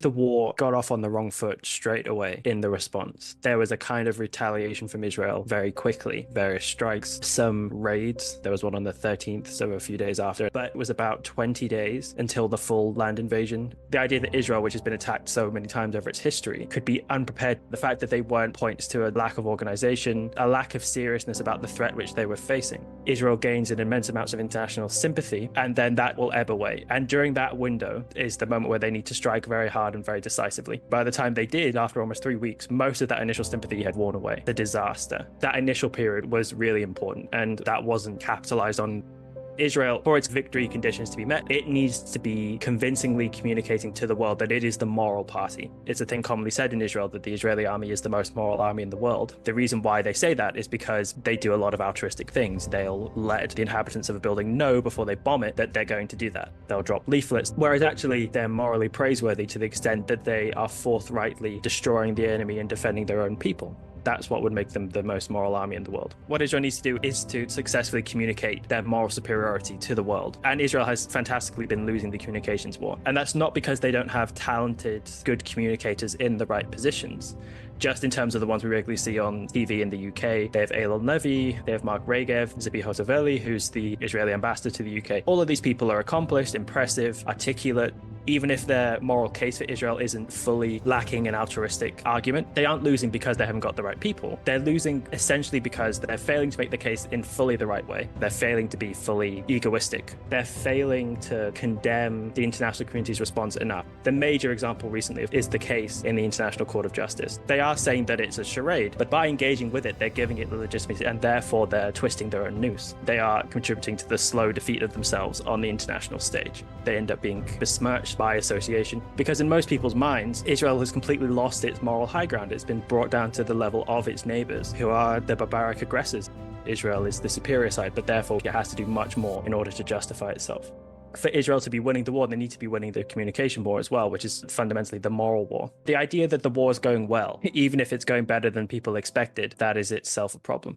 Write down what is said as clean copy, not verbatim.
The war got off on the wrong foot straight away in the response. There was a kind of retaliation from Israel very quickly, various strikes, some raids. There was one on the 13th, so a few days after, but it was about 20 days until the full land invasion. The idea that Israel, which has been attacked so many times over its history, could be unprepared, the fact that they weren't, points to a lack of organization, a lack of seriousness about the threat which they were facing. Israel gains an immense amount of international sympathy, and then that will ebb away. And during that window is the moment where they need to strike very hard and very decisively. By the time they did, after almost 3 weeks, most of that initial sympathy had worn away. The disaster. That initial period was really important, and that wasn't capitalized on. Israel, for its victory conditions to be met, it needs to be convincingly communicating to the world that it is the moral party. It's a thing commonly said in Israel that the Israeli army is the most moral army in the world. The reason why they say that is because they do a lot of altruistic things. They'll let the inhabitants of a building know before they bomb it that they're going to do that. They'll drop leaflets, whereas actually they're morally praiseworthy to the extent that they are forthrightly destroying the enemy and defending their own people. That's what would make them the most moral army in the world. What Israel needs to do is to successfully communicate their moral superiority to the world. And Israel has fantastically been losing the communications war. And that's not because they don't have talented, good communicators in the right positions. Just in terms of the ones we regularly see on TV in the UK, they have Eilon Levy, they have Mark Regev, Zippy Hotovely, who's the Israeli ambassador to the UK. All of these people are accomplished, impressive, articulate. Even if their moral case for Israel isn't fully lacking an altruistic argument, they aren't losing because they haven't got the right people. They're losing essentially because they're failing to make the case in fully the right way. They're failing to be fully egoistic. They're failing to condemn the international community's response enough. The major example recently is the case in the International Court of Justice. They are saying that it's a charade, but by engaging with it, they're giving it the legitimacy, and therefore they're twisting their own noose. They are contributing to the slow defeat of themselves on the international stage. They end up being besmirched by association, because in most people's minds, Israel has completely lost its moral high ground. It's been brought down to the level of its neighbors, who are the barbaric aggressors. Israel is the superior side, but therefore it has to do much more in order to justify itself. For Israel to be winning the war, they need to be winning the communication war as well, which is fundamentally the moral war. The idea that the war is going well, even if it's going better than people expected, that is itself a problem.